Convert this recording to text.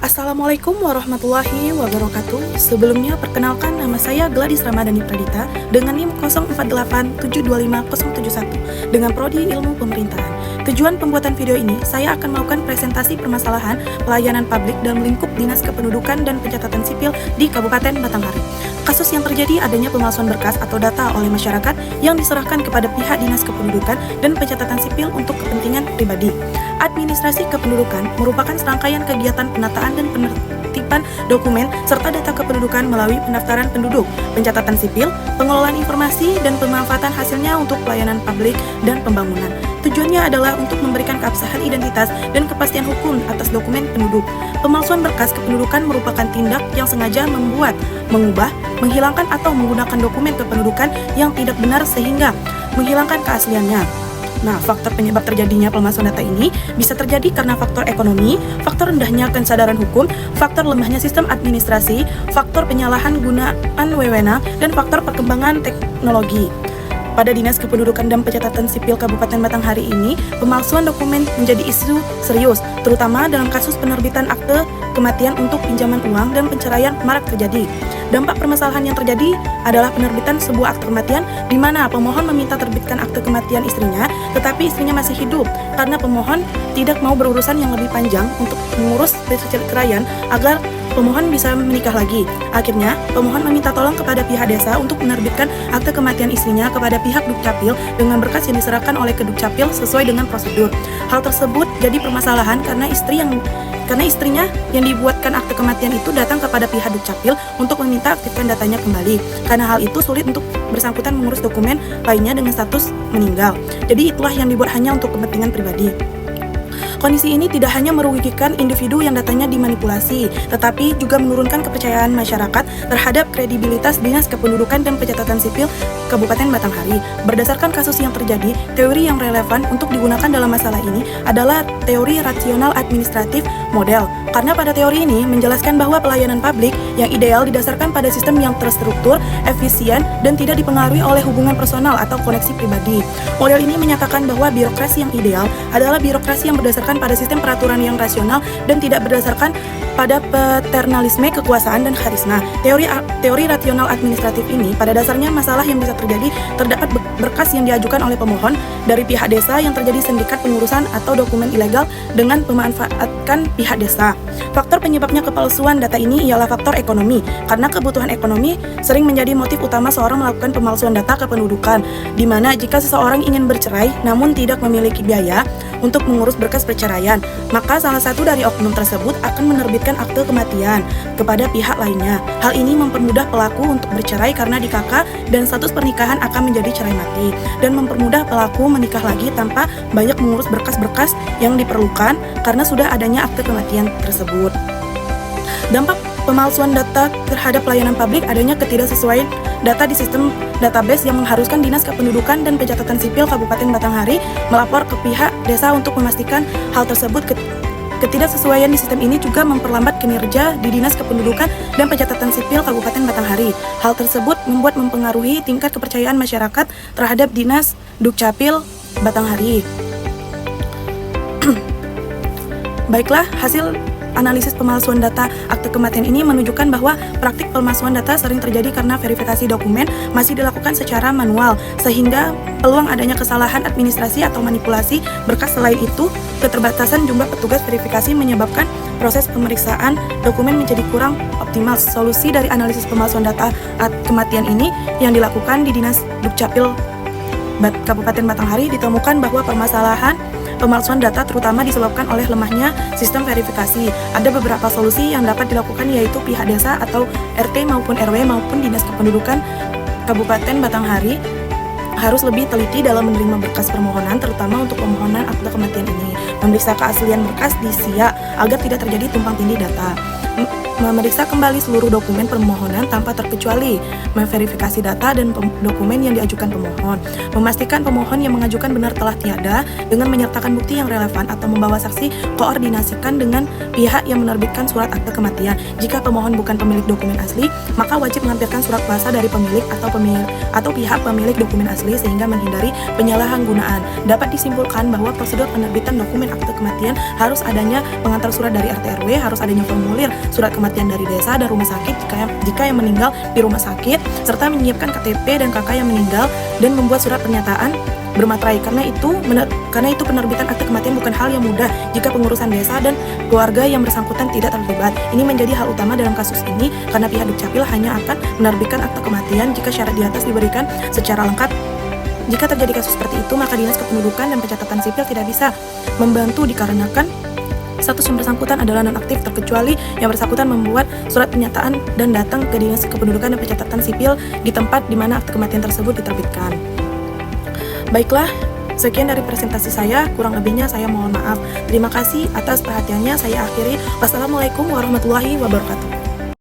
Assalamualaikum warahmatullahi wabarakatuh. Sebelumnya perkenalkan, nama saya Gladys Ramadhani Pradita dengan NIM 0487250071 dengan Prodi Ilmu Pemerintahan. Tujuan pembuatan video ini, saya akan melakukan presentasi permasalahan pelayanan publik dalam lingkup Dinas Kependudukan dan Pencatatan Sipil di Kabupaten Batanghari. Kasus yang terjadi adanya pemalsuan berkas atau data oleh masyarakat yang diserahkan kepada pihak Dinas Kependudukan dan Pencatatan Sipil untuk kepentingan pribadi. Administrasi kependudukan merupakan serangkaian kegiatan penataan dan penertiban dokumen serta data kependudukan melalui pendaftaran penduduk, pencatatan sipil, pengelolaan informasi, dan pemanfaatan hasilnya untuk pelayanan publik dan pembangunan. Tujuannya adalah untuk memberikan keabsahan identitas dan kepastian hukum atas dokumen penduduk. Pemalsuan berkas kependudukan merupakan tindak yang sengaja membuat, mengubah, menghilangkan atau menggunakan dokumen kependudukan yang tidak benar sehingga menghilangkan keasliannya. Nah, faktor penyebab terjadinya pemalsuan data ini bisa terjadi karena faktor ekonomi, faktor rendahnya kesadaran hukum, faktor lemahnya sistem administrasi, faktor penyalahan gunaan wewenang, dan faktor perkembangan teknologi. Pada Dinas Kependudukan dan Pencatatan Sipil Kabupaten Batanghari ini, pemalsuan dokumen menjadi isu serius, terutama dalam kasus penerbitan akte kematian untuk pinjaman uang dan penceraian marak terjadi. Dampak permasalahan yang terjadi adalah penerbitan sebuah akte kematian di mana pemohon meminta terbitkan akte kematian istrinya, tetapi istrinya masih hidup karena pemohon tidak mau berurusan yang lebih panjang untuk mengurus perceraian agar pemohon bisa menikah lagi. Akhirnya, pemohon meminta tolong kepada pihak desa untuk menerbitkan akte kematian istrinya kepada pihak Dukcapil dengan berkas yang diserahkan oleh ke Dukcapil sesuai dengan prosedur. Hal tersebut jadi permasalahan karena istrinya yang dibuatkan akte kematian itu datang kepada pihak Dukcapil untuk meminta aktifkan datanya kembali. Karena hal itu sulit untuk bersangkutan mengurus dokumen lainnya dengan status meninggal. Jadi itulah yang dibuat hanya untuk kepentingan pribadi. Kondisi ini tidak hanya merugikan individu yang datanya dimanipulasi, tetapi juga menurunkan kepercayaan masyarakat terhadap kredibilitas Dinas Kependudukan dan Pencatatan Sipil Kabupaten Batanghari. Berdasarkan kasus yang terjadi, teori yang relevan untuk digunakan dalam masalah ini adalah teori rasional administratif model. Karena pada teori ini menjelaskan bahwa pelayanan publik yang ideal didasarkan pada sistem yang terstruktur, efisien, dan tidak dipengaruhi oleh hubungan personal atau koneksi pribadi. Model ini menyatakan bahwa birokrasi yang ideal adalah birokrasi yang berdasarkan pada sistem peraturan yang rasional dan tidak berdasarkan pada paternalisme kekuasaan dan karisma. Teori rasional administratif ini pada dasarnya masalah yang bisa terjadi terdapat berkas yang diajukan oleh pemohon dari pihak desa yang terjadi sindikat pengurusan atau dokumen ilegal dengan memanfaatkan pihak desa. Faktor penyebabnya kepalsuan data ini ialah faktor ekonomi, karena kebutuhan ekonomi sering menjadi motif utama seorang melakukan pemalsuan data kependudukan, di mana jika seseorang ingin bercerai namun tidak memiliki biaya untuk mengurus berkas perceraian, maka salah satu dari oknum tersebut akan menerbitkan akte kematian kepada pihak lainnya. Hal ini mempermudah pelaku untuk bercerai karena dikakak dan status pernikahan akan menjadi cerai mati, dan mempermudah pelaku menikah lagi tanpa banyak mengurus berkas-berkas yang diperlukan karena sudah adanya akte kematian tersebut. Dampak pemalsuan data terhadap pelayanan publik adanya ketidaksesuaian data di sistem database yang mengharuskan Dinas Kependudukan dan Pencatatan Sipil Kabupaten Batanghari melapor ke pihak desa untuk memastikan hal tersebut. Ketidaksesuaian di sistem ini juga memperlambat kinerja di Dinas Kependudukan dan Pencatatan Sipil Kabupaten Batanghari. Hal tersebut mempengaruhi tingkat kepercayaan masyarakat terhadap Dinas Dukcapil Batanghari. Baiklah, hasil analisis pemalsuan data akte kematian ini menunjukkan bahwa praktik pemalsuan data sering terjadi karena verifikasi dokumen masih dilakukan secara manual, sehingga peluang adanya kesalahan administrasi atau manipulasi berkas. Selain itu, keterbatasan jumlah petugas verifikasi menyebabkan proses pemeriksaan dokumen menjadi kurang optimal. Solusi dari analisis pemalsuan data kematian ini yang dilakukan di Dinas Dukcapil Kabupaten Batanghari ditemukan bahwa permasalahan pemalsuan data terutama disebabkan oleh lemahnya sistem verifikasi. Ada beberapa solusi yang dapat dilakukan, yaitu pihak desa atau RT maupun RW maupun Dinas Kependudukan Kabupaten Batanghari harus lebih teliti dalam menerima berkas permohonan, terutama untuk permohonan akte kematian ini. Memeriksa keaslian berkas di SIA agar tidak terjadi tumpang tindih data. memeriksa kembali seluruh dokumen permohonan tanpa terkecuali, memverifikasi data dan dokumen yang diajukan pemohon, memastikan pemohon yang mengajukan benar telah tiada dengan menyertakan bukti yang relevan atau membawa saksi, koordinasikan dengan pihak yang menerbitkan surat akte kematian. Jika pemohon bukan pemilik dokumen asli, maka wajib melampirkan surat kuasa dari pemilik atau pihak pemilik dokumen asli sehingga menghindari penyalahgunaan. Dapat disimpulkan bahwa prosedur penerbitan dokumen akte kematian harus adanya pengantar surat dari RT RW, harus adanya formulir surat kematian dari desa dan rumah sakit jika yang meninggal di rumah sakit, serta menyiapkan KTP dan KK yang meninggal dan membuat surat pernyataan bermaterai. Karena itu penerbitan akte kematian bukan hal yang mudah jika pengurusan desa dan keluarga yang bersangkutan tidak terlibat. Ini menjadi hal utama dalam kasus ini karena pihak Dukcapil hanya akan menerbitkan akte kematian jika syarat di atas diberikan secara lengkap. Jika terjadi kasus seperti itu, maka Dinas Kependudukan dan Pencatatan Sipil tidak bisa membantu dikarenakan status yang bersangkutan adalah nonaktif terkecuali yang bersangkutan membuat surat pernyataan dan datang ke Dinas Kependudukan dan Pencatatan Sipil di tempat di mana akte kematian tersebut diterbitkan. Baiklah, sekian dari presentasi saya, kurang lebihnya saya mohon maaf. Terima kasih atas perhatiannya, saya akhiri. Wassalamualaikum warahmatullahi wabarakatuh.